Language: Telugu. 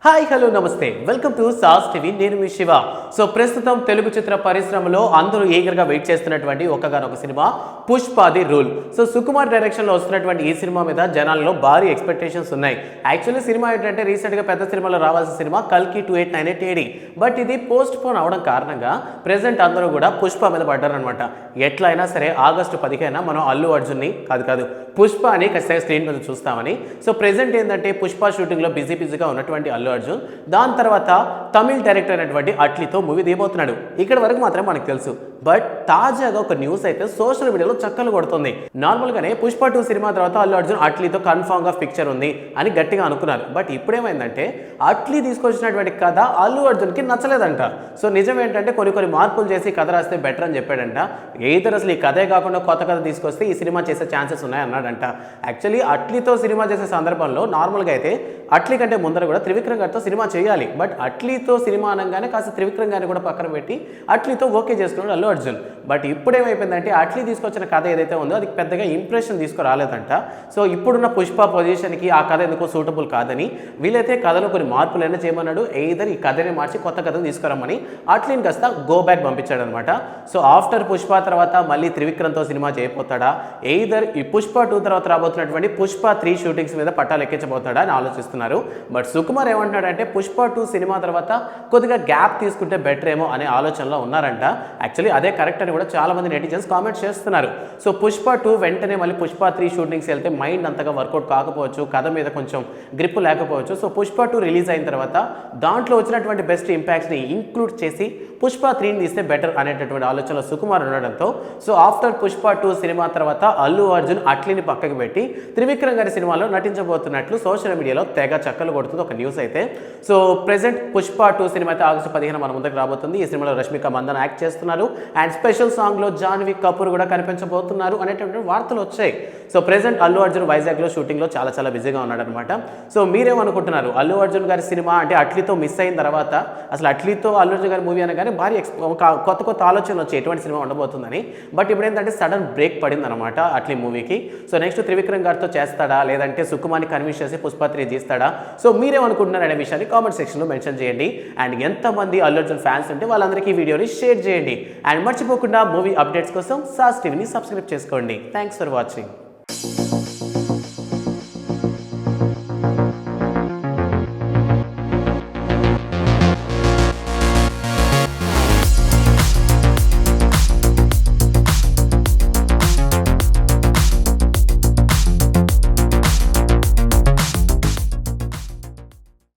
హాయ్ హలో నమస్తే వెల్కమ్ టు సాస్ టీవీ నేను మీ శివ. సో ప్రస్తుతం తెలుగు చిత్ర పరిశ్రమలో అందరూ ఈగర్గా వెయిట్ చేస్తున్నటువంటి ఒక్కగానొక cinema Pushpa the rule. So Sukumar డైరెక్షన్లో వస్తున్నటువంటి ఈ సినిమా మీద జనాల్లో భారీ ఎక్స్పెక్టేషన్స్ ఉన్నాయి. యాక్చువల్లీ సినిమా ఏంటంటే రీసెంట్గా పెద్ద సినిమాలో రావాల్సిన సినిమా కల్కి 2898 AD, బట్ ఇది పోస్ట్ పోన్ అవడం కారణంగా ప్రెసెంట్ అందరూ కూడా పుష్ప మీద పడ్డారనమాట. ఎట్లా అయినా సరే ఆగస్టు 15న మనం అల్లు అర్జున్ని కాదు పుష్ప అని ఖచ్చితంగా స్క్రీన్ మీద చూస్తామని. సో ప్రెసెంట్ ఏంటంటే పుష్ప షూటింగ్లో బిజీగా ఉన్నటువంటి అల్లు అర్జున్ దాని తర్వాత తమిళ్ డైరెక్టర్ అయినటువంటి అట్లీతో మూవీ తీయబోతున్నాడు. ఇక్కడ వరకు మాత్రం మనకు తెలుసు. బట్ తాజాగా ఒక న్యూస్ అయితే సోషల్ మీడియాలో చక్కలు కొడుతుంది. నార్మల్గానే పుష్ప 2 సినిమా తర్వాత అల్లు అర్జున్ అట్లీతో కన్ఫామ్గా పిక్చర్ ఉంది అని గట్టిగా అనుకున్నారు. బట్ ఇప్పుడేమైందంటే అట్లీ తీసుకొచ్చినటువంటి కథ అల్లు అర్జున్కి నచ్చలేదంట. సో నిజం ఏంటంటే కొన్ని మార్పులు చేసి కథ రాస్తే బెటర్ అని చెప్పాడంట. ఏదైతే అసలు ఈ కథే కాకుండా కొత్త కథ తీసుకొస్తే ఈ సినిమా చేసే ఛాన్సెస్ ఉన్నాయన్నాడంట. యాక్చువల్లీ అట్లీతో సినిమా చేసే సందర్భంలో నార్మల్గా అయితే అట్లీ కంటే ముందర కూడా త్రివిక్రమ్ గారితో సినిమా చేయాలి. బట్ అట్లీతో సినిమా అనగానే కాస్త త్రివిక్రమ్ గారిని కూడా పక్కన పెట్టి అట్లీతో ఓకే చేసుకున్నాడు అల్లు అర్జున్. బట్ ఇప్పుడు ఏమైపోయిందంటే అట్లీ తీసుకొచ్చిన కథ ఏదైతే ఉందో అది పెద్దగా ఇంప్రెషన్ తీసుకురాలేదంట. సో ఇప్పుడున్న పుష్ప పొజిషన్కి ఆ కథ ఎందుకో సూటబుల్ కాదని వీలైతే కథలో కొన్ని మార్పులైనా చేయమన్నాడు. ఎయిదర్ ఈ కథని మార్చి కొత్త కథను తీసుకురమ్మని అట్లీని కాస్త గో బ్యాక్ పంపించాడు అనమాట. సో ఆఫ్టర్ పుష్ప తర్వాత మళ్ళీ త్రివిక్రమ్తో సినిమా చేయబోతాడా, ఎయిదర్ ఈ పుష్ప 2 తర్వాత రాబోతున్నటువంటి పుష్ప 3 షూటింగ్స్ మీద పట్టాలు ఎక్కించబోతాడా అని ఆలోచిస్తున్నారు. బట్ సుకుమార్ ఏమంటున్నాడంటే పుష్ప 2 సినిమా తర్వాత కొద్దిగా గ్యాప్ తీసుకుంటే బెటర్ ఏమో అనే ఆలోచనలో ఉన్నారంట. యాక్చువల్లీ అదే కరెక్ట్ అని కూడా చాలా మంది నెటిజన్స్ కామెంట్ చేస్తున్నారు. సో పుష్ప 2 వెంటనే మళ్ళీ పుష్ప 3 షూటింగ్స్ వెళ్తే మైండ్ అంతగా వర్కౌట్ కాకపోవచ్చు, కథ మీద కొంచెం గ్రిప్ లేకపోవచ్చు. సో పుష్ప 2 రిలీజ్ అయిన తర్వాత దాంట్లో వచ్చినటువంటి బెస్ట్ ఇంపాక్ట్స్ని ఇంక్లూడ్ చేసి పుష్ప 3ని తీస్తే బెటర్ అనేటటువంటి ఆలోచనలో సుకుమార్ ఉండడంతో సో ఆఫ్టర్ పుష్ప 2 సినిమా తర్వాత అల్లు అర్జున్ అట్లీని పక్కకు పెట్టి త్రివిక్రమ్ గారి సినిమాలో నటించబోతున్నట్లు సోషల్ మీడియాలో తెగ చక్కలు కొడుతుంది ఒక న్యూస్ అయితే. సో ప్రెసెంట్ పుష్ప 2 సినిమా అయితే ఆగస్టు 15న మన ముందుకు రాబోతుంది. ఈ సినిమాలో రష్మిక మందన యాక్ట్ చేస్తున్నారు అండ్ స్పెషల్ సాంగ్లో జాన్వీ కపూర్ కూడా కనిపించబోతున్నారు అనేటువంటి వార్తలు వచ్చాయి. సో ప్రెసెంట్ అల్లు అర్జున్ వైజాగ్లో షూటింగ్లో చాలా బిజీగా ఉన్నాడు అనమాట. సో మీరేమనుకుంటున్నారు? అల్లు అర్జున్ గారి సినిమా అంటే అట్లీతో మిస్ అయిన తర్వాత అసలు అట్లీతో అల్లు అర్జున్ గారి మూవీ అనగానే భారీ కొత్త ఆలోచనలు వచ్చి ఎటువంటి సినిమా ఉండబోతుందని. బట్ ఇప్పుడు ఏంటంటే సడన్ బ్రేక్ పడింది అనమాట అట్లీ మూవీకి. సో నెక్స్ట్ త్రివిక్రమ్ గారితో చేస్తాడా లేదంటే సుకుమార్ని కన్విన్స్ చేసి పుష్ప 3 తీస్తాడా? సో మీరేమనుకుంటున్నారు అనే విషయాన్ని కామెంట్ సెక్షన్లో మెన్షన్ చేయండి. అండ్ ఎంతమంది అల్లు అర్జున్ ఫ్యాన్స్ ఉంటే వాళ్ళందరికీ ఈ వీడియోని షేర్ చేయండి. అండ్ మర్చిపోకుండా మూవీ అప్డేట్స్ కోసం సాస్ టీవీని సబ్స్క్రైబ్ చేసుకోండి. Thanks for watching.